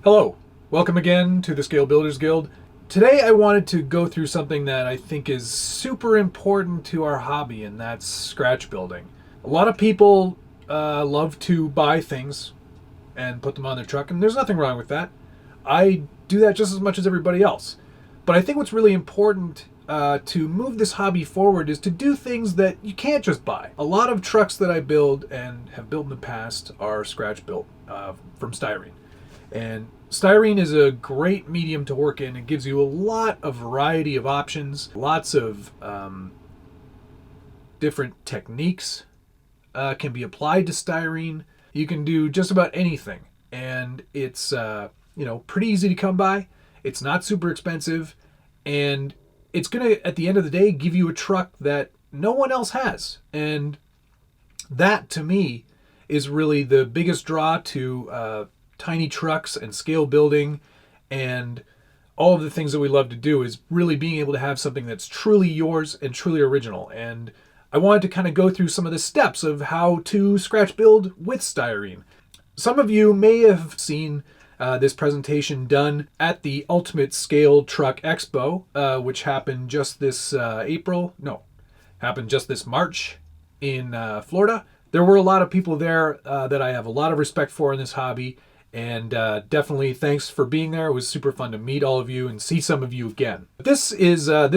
Hello, welcome again to the Scale Builders Guild. Today I wanted to go through something that I think is super important to our hobby, and that's scratch building. A lot of people love to buy things and put them on their truck, and there's nothing wrong with that. I do that just as much as everybody else. But I think what's really important to move this hobby forward is to do things that you can't just buy. A lot of trucks that I build and have built in the past are scratch built from styrene. And styrene is a great medium to work in. It gives you a lot of variety of options, lots of different techniques can be applied to styrene. You can do just about anything, and it's pretty easy to come by. It's not super expensive, and it's gonna at the end of the day give you a truck that no one else has, and that to me is really the biggest draw to tiny trucks and scale building and all of the things that we love to do, is really being able to have something that's truly yours and truly original. And I wanted to kind of go through some of the steps of how to scratch build with styrene. Some of you may have seen this presentation done at the Ultimate Scale Truck Expo, which happened just this happened just this March in Florida. There were a lot of people there that I have a lot of respect for in this hobby. And definitely thanks for being there. It was super fun to meet all of you and see some of you again. This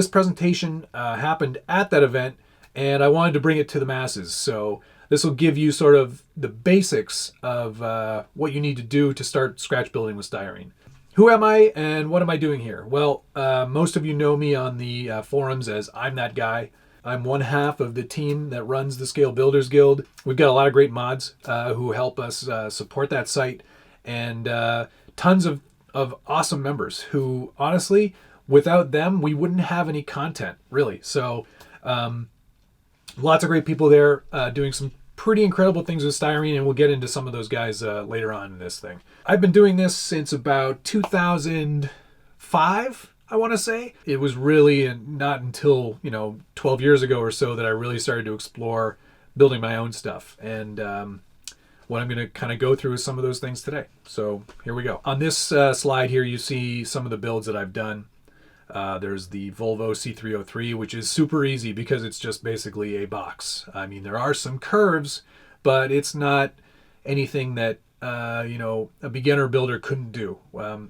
presentation happened at that event, and I wanted to bring it to the masses. So this will give you sort of the basics of what you need to do to start scratch building with styrene. Who am I and what am I doing here? Well, most of you know me on the forums as I'm That Guy. I'm one half of the team that runs the Scale Builders Guild. We've got a lot of great mods who help us support that site. And tons of awesome members who, honestly, without them, we wouldn't have any content, really. So lots of great people there doing some pretty incredible things with styrene, and we'll get into some of those guys later on in this thing. I've been doing this since about 2005, I want to say. It was really not until, 12 years ago or so that I really started to explore building my own stuff. And what I'm going to kind of go through is some of those things today. So here we go. On this slide here, you see some of the builds that I've done. There's the Volvo C303, which is super easy because it's just basically a box. I mean, there are some curves, but it's not anything that, a beginner builder couldn't do.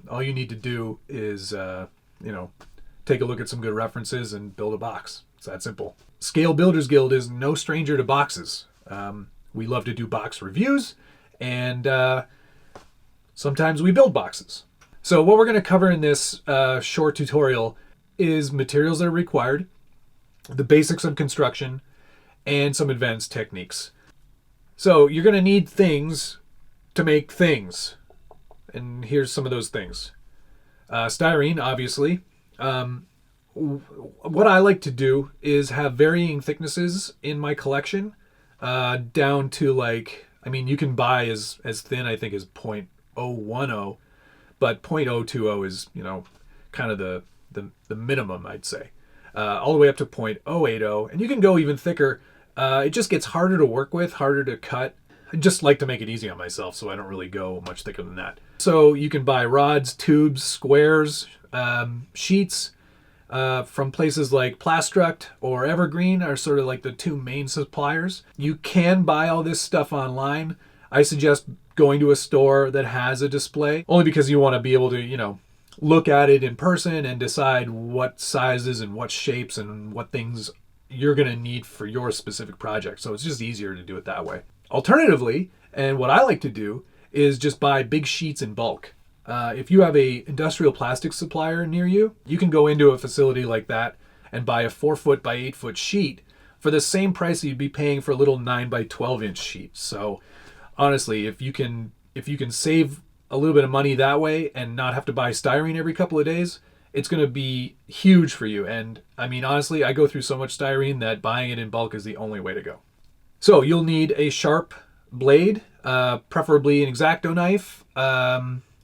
All you need to do is, take a look at some good references and build a box. It's that simple. Scale Builders Guild is no stranger to boxes. We love to do box reviews, and sometimes we build boxes. So what we're going to cover in this short tutorial is materials that are required, the basics of construction, and some advanced techniques. So you're going to need things to make things, and here's some of those things. Styrene, obviously. What I like to do is have varying thicknesses in my collection. Down to you can buy as thin, I think, as 0.010, but 0.020 is, kind of the minimum, I'd say. All the way up to 0.080, and you can go even thicker. It just gets harder to work with, harder to cut. I just like to make it easy on myself, so I don't really go much thicker than that. So you can buy rods, tubes, squares, sheets, from places like Plastruct or Evergreen are sort of like the two main suppliers. You can buy all this stuff online. I suggest going to a store that has a display, only because you want to be able to, look at it in person and decide what sizes and what shapes and what things you're going to need for your specific project. So it's just easier to do it that way. Alternatively, and what I like to do, is just buy big sheets in bulk. If you have a industrial plastics supplier near you, you can go into a facility like that and buy a 4-foot by 8-foot sheet for the same price that you'd be paying for a little 9 by 12 inch sheet. So honestly, if you can save a little bit of money that way and not have to buy styrene every couple of days, it's going to be huge for you. And I mean, honestly, I go through so much styrene that buying it in bulk is the only way to go. So you'll need a sharp blade, preferably an X-Acto knife.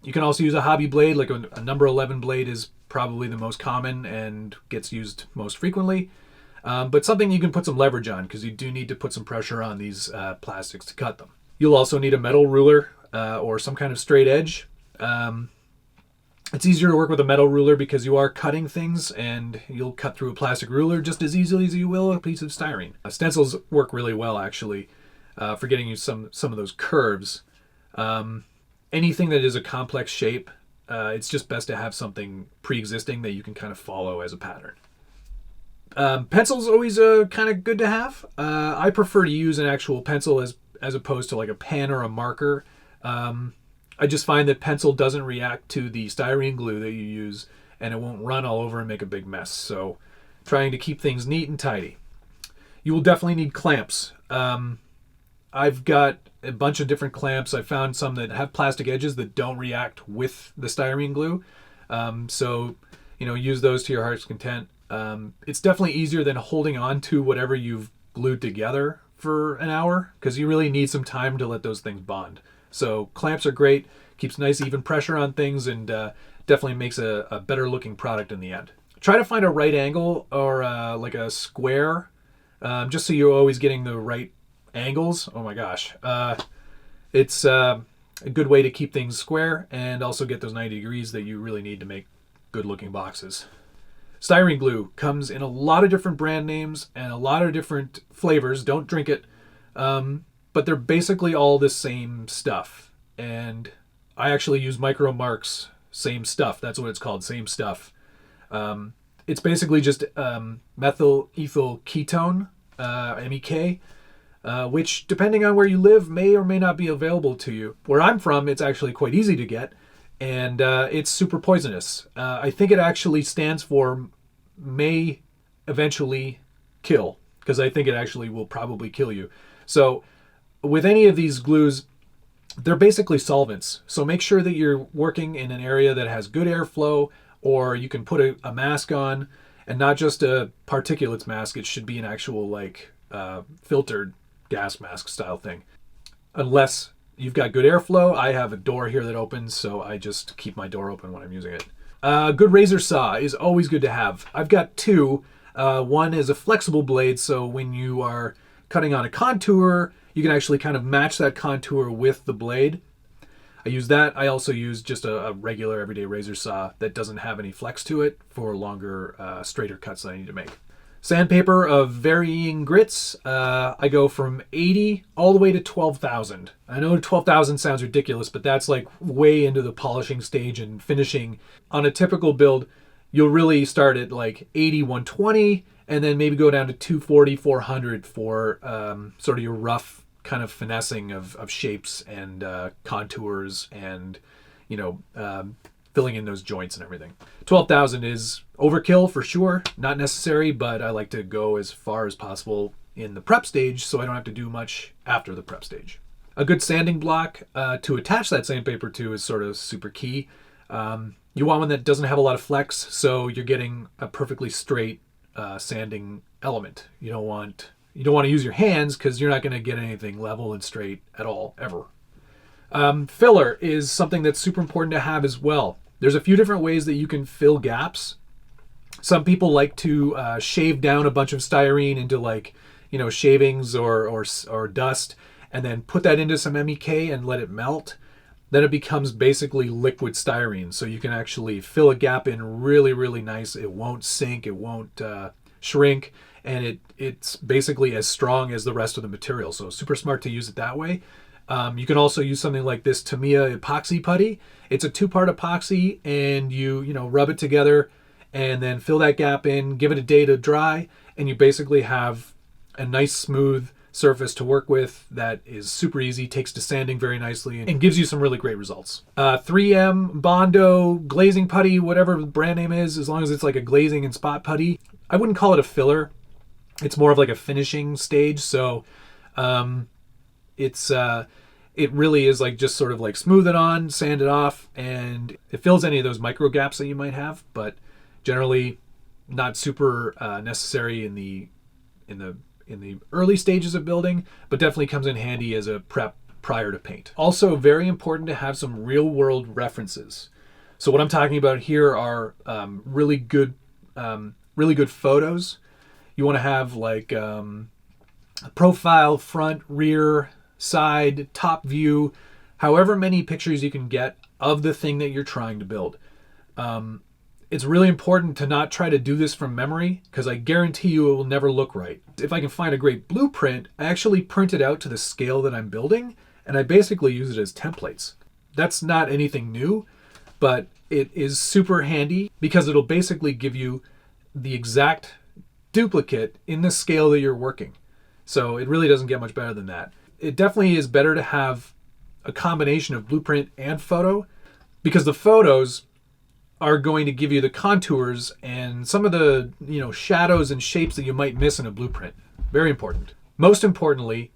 You can also use a hobby blade, like a number 11 blade is probably the most common and gets used most frequently. But something you can put some leverage on, because you do need to put some pressure on these plastics to cut them. You'll also need a metal ruler or some kind of straight edge. It's easier to work with a metal ruler because you are cutting things, and you'll cut through a plastic ruler just as easily as you will a piece of styrene. Stencils work really well, actually, for getting you some of those curves. Anything that is a complex shape, it's just best to have something pre-existing that you can kind of follow as a pattern. Pencil's always kind of good to have. I prefer to use an actual pencil as opposed to like a pen or a marker. I just find that pencil doesn't react to the styrene glue that you use, and it won't run all over and make a big mess. So trying to keep things neat and tidy. You will definitely need clamps. I've got a bunch of different clamps. I found some that have plastic edges that don't react with the styrene glue. So, use those to your heart's content. It's definitely easier than holding on to whatever you've glued together for an hour, because you really need some time to let those things bond. So clamps are great, keeps nice even pressure on things, and definitely makes a better looking product in the end. Try to find a right angle or like a square, just so you're always getting the right angles. Oh my gosh. It's a good way to keep things square and also get those 90 degrees that you really need to make good looking boxes. Styrene glue comes in a lot of different brand names and a lot of different flavors. Don't drink it. But they're basically all the same stuff. And I actually use Micro Mark's same stuff. That's what it's called, same stuff. It's basically just methyl ethyl ketone, MEK, which, depending on where you live, may or may not be available to you. Where I'm from, it's actually quite easy to get, and it's super poisonous. I think it actually stands for may eventually kill, because I think it actually will probably kill you. So with any of these glues, they're basically solvents. So make sure that you're working in an area that has good airflow, or you can put a mask on, and not just a particulates mask. It should be an actual filtered gas mask style thing. Unless you've got good airflow. I have a door here that opens, so I just keep my door open when I'm using it. Good razor saw is always good to have. I've got two. One is a flexible blade, so when you are cutting on a contour, you can actually kind of match that contour with the blade. I use that. I also use just a regular everyday razor saw that doesn't have any flex to it for longer, straighter cuts that I need to make. Sandpaper of varying grits. I go from 80 all the way to 12,000. I know 12,000 sounds ridiculous, but that's like way into the polishing stage and finishing. On a typical build, you'll really start at like 80, 120, and then maybe go down to 240, 400 for sort of your rough kind of finessing of shapes and contours and, filling in those joints and everything. 12,000 is overkill for sure, not necessary, but I like to go as far as possible in the prep stage so I don't have to do much after the prep stage. A good sanding block to attach that sandpaper to is sort of super key. You want one that doesn't have a lot of flex, so you're getting a perfectly straight sanding element. You don't want to use your hands because you're not going to get anything level and straight at all, ever. Filler is something that's super important to have as well. There's a few different ways that you can fill gaps. Some people like to shave down a bunch of styrene into shavings or dust, and then put that into some MEK and let it melt. Then it becomes basically liquid styrene. So you can actually fill a gap in really, really nice. It won't sink, it won't shrink, and it's basically as strong as the rest of the material. So super smart to use it that way. You can also use something like this Tamiya epoxy putty. It's a 2-part epoxy, and you rub it together and then fill that gap in, give it a day to dry, and you basically have a nice smooth surface to work with that is super easy, takes to sanding very nicely, and gives you some really great results. 3M, Bondo, glazing putty, whatever the brand name is, as long as it's like a glazing and spot putty. I wouldn't call it a filler. It's more of like a finishing stage, so it really is like just sort of like smooth it on, sand it off, and it fills any of those micro gaps that you might have, but generally not super necessary in the early stages of building, but definitely comes in handy as a prep prior to paint. Also very important to have some real world references. So what I'm talking about here are really good photos. You want to have like a profile, front, rear, side, top view, however many pictures you can get of the thing that you're trying to build. It's really important to not try to do this from memory because I guarantee you it will never look right. If I can find a great blueprint, I actually print it out to the scale that I'm building, and I basically use it as templates. That's not anything new, but it is super handy because it'll basically give you the exact duplicate in the scale that you're working. So it really doesn't get much better than that. It definitely is better to have a combination of blueprint and photo because the photos are going to give you the contours and some of the shadows and shapes that you might miss in a blueprint. Very important. Most importantly,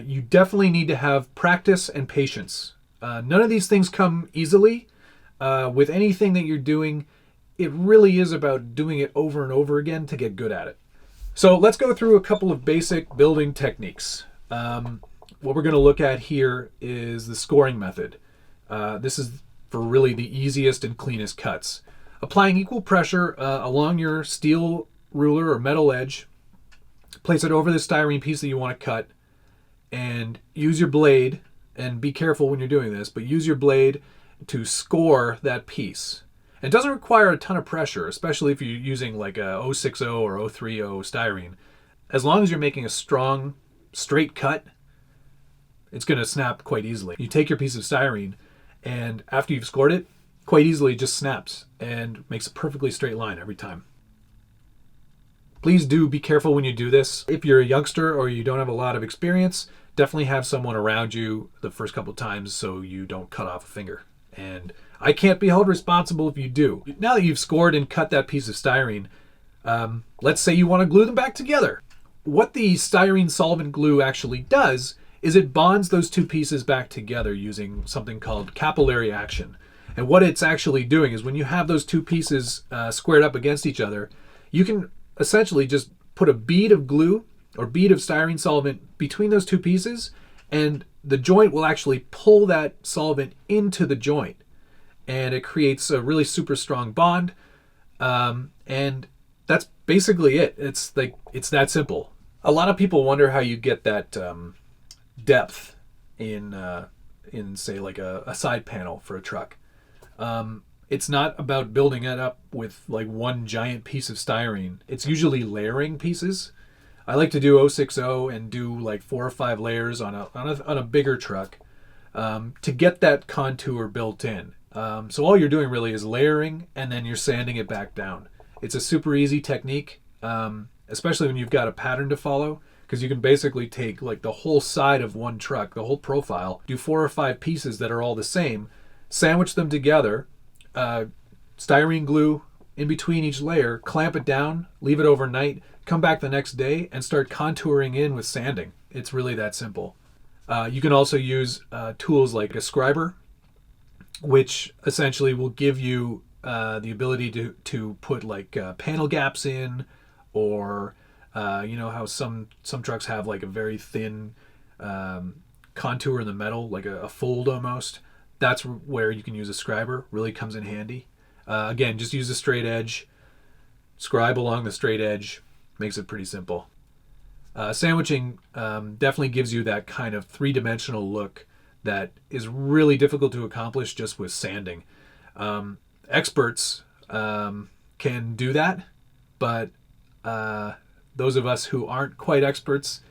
you definitely need to have practice and patience. None of these things come easily. With anything that you're doing, it really is about doing it over and over again to get good at it. So let's go through a couple of basic building techniques. What we're going to look at here is the scoring method. This is for really the easiest and cleanest cuts. Applying equal pressure along your steel ruler or metal edge, place it over the styrene piece that you want to cut, and use your blade, and be careful when you're doing this, but use your blade to score that piece. It doesn't require a ton of pressure, especially if you're using like a 060 or 030 styrene. As long as you're making a strong, straight cut, it's going to snap quite easily. You take your piece of styrene, and after you've scored it, quite easily it just snaps and makes a perfectly straight line every time. Please do be careful when you do this. If you're a youngster or you don't have a lot of experience, definitely have someone around you the first couple of times so you don't cut off a finger. And I can't be held responsible if you do. Now that you've scored and cut that piece of styrene, let's say you want to glue them back together. What the styrene solvent glue actually does is it bonds those two pieces back together using something called capillary action. And what it's actually doing is when you have those two pieces squared up against each other, you can essentially just put a bead of glue or bead of styrene solvent between those two pieces, and the joint will actually pull that solvent into the joint. And it creates a really super strong bond. And that's basically it. It's that simple. A lot of people wonder how you get that depth in say like a side panel for a truck. It's not about building it up with like one giant piece of styrene. It's usually layering pieces. I like to do 060 and do like 4 or 5 layers on a bigger truck to get that contour built in. So all you're doing really is layering and then you're sanding it back down. It's a super easy technique, especially when you've got a pattern to follow, because you can basically take like the whole side of one truck, the whole profile, do 4 or 5 pieces that are all the same, sandwich them together, styrene glue in between each layer, clamp it down, leave it overnight, come back the next day and start contouring in with sanding. It's really that simple. You can also use tools like a scriber, which essentially will give you the ability to put like panel gaps in, or how some trucks have like a very thin contour in the metal, like a fold almost. That's where you can use a scriber. Really comes in handy. Again, just use a straight edge, scribe along the straight edge. Makes it pretty simple. Sandwiching definitely gives you that kind of three-dimensional look that is really difficult to accomplish just with sanding. Experts can do that, but those of us who aren't quite experts,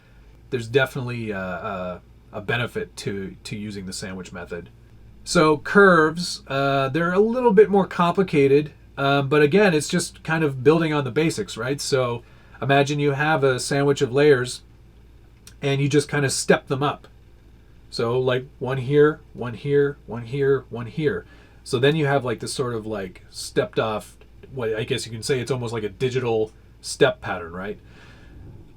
there's definitely a benefit to using the sandwich method. So curves, they're a little bit more complicated, but again, it's just kind of building on the basics, right? So imagine you have a sandwich of layers and you just kind of step them up. So like one here, one here, one here, one here. So then you have like this sort of like stepped off, what I guess you can say it's almost like a digital step pattern, right?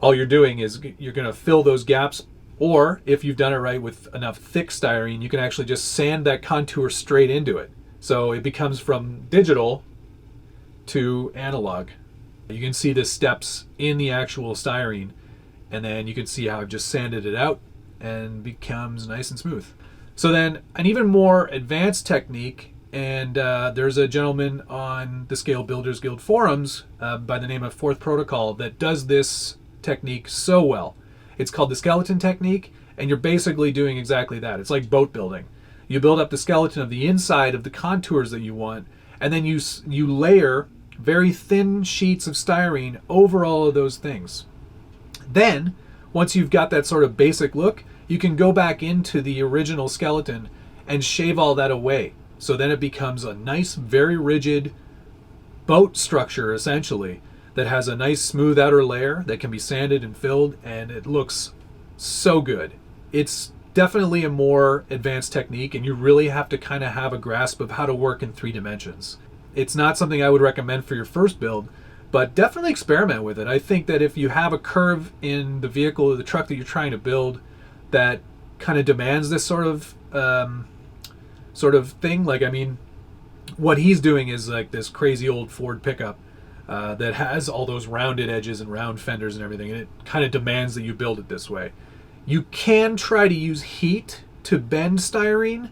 All you're doing is you're going to fill those gaps, or if you've done it right with enough thick styrene, you can actually just sand that contour straight into it. So it becomes from digital to analog. You can see the steps in the actual styrene, and then you can see how I've just sanded it out and becomes nice and smooth. So then an even more advanced technique, and there's a gentleman on the Scale Builders Guild forums by the name of Fourth Protocol that does this technique so well. It's called the skeleton technique, and you're basically doing exactly that. It's like boat building. You build up the skeleton of the inside of the contours that you want, and then you layer very thin sheets of styrene over all of those things. Then, once you've got that sort of basic look, you can go back into the original skeleton and shave all that away. So then it becomes a nice, very rigid boat structure, essentially, that has a nice smooth outer layer that can be sanded and filled, and it looks so good. It's definitely a more advanced technique, and you really have to kind of have a grasp of how to work in 3 dimensions. It's not something I would recommend for your first build, but definitely experiment with it. I think that if you have a curve in the vehicle or the truck that you're trying to build that kind of demands this sort of thing, like, I mean, what he's doing is like this crazy old Ford pickup that has all those rounded edges and round fenders and everything, and it kind of demands that you build it this way. You can try to use heat to bend styrene.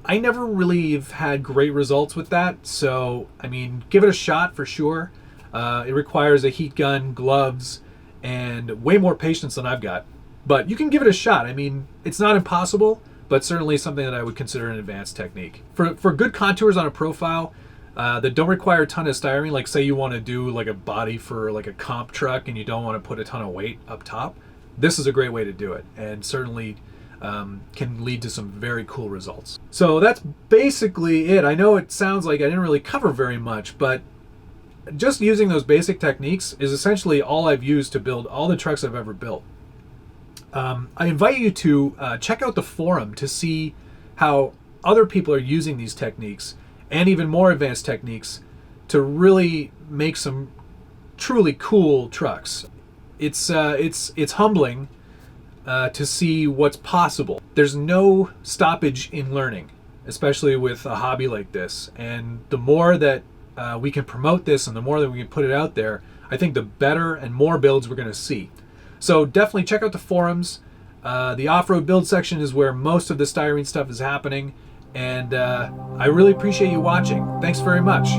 I never really have had great results with that, so I mean, give it a shot for sure. It requires a heat gun, gloves, and way more patience than I've got. But you can give it a shot. I mean, it's not impossible, but certainly something that I would consider an advanced technique. For good contours on a profile that don't require a ton of styrene, like say you want to do like a body for like a comp truck and you don't want to put a ton of weight up top, this is a great way to do it, and certainly can lead to some very cool results. So that's basically it. I know it sounds like I didn't really cover very much, but just using those basic techniques is essentially all I've used to build all the trucks I've ever built. I invite you to check out the forum to see how other people are using these techniques and even more advanced techniques to really make some truly cool trucks. It's humbling to see what's possible. There's no stoppage in learning, especially with a hobby like this. And the more that we can promote this and the more that we can put it out there, I think the better and more builds we're going to see. So definitely check out the forums. The off-road build section is where most of the styrene stuff is happening. And I really appreciate you watching. Thanks very much.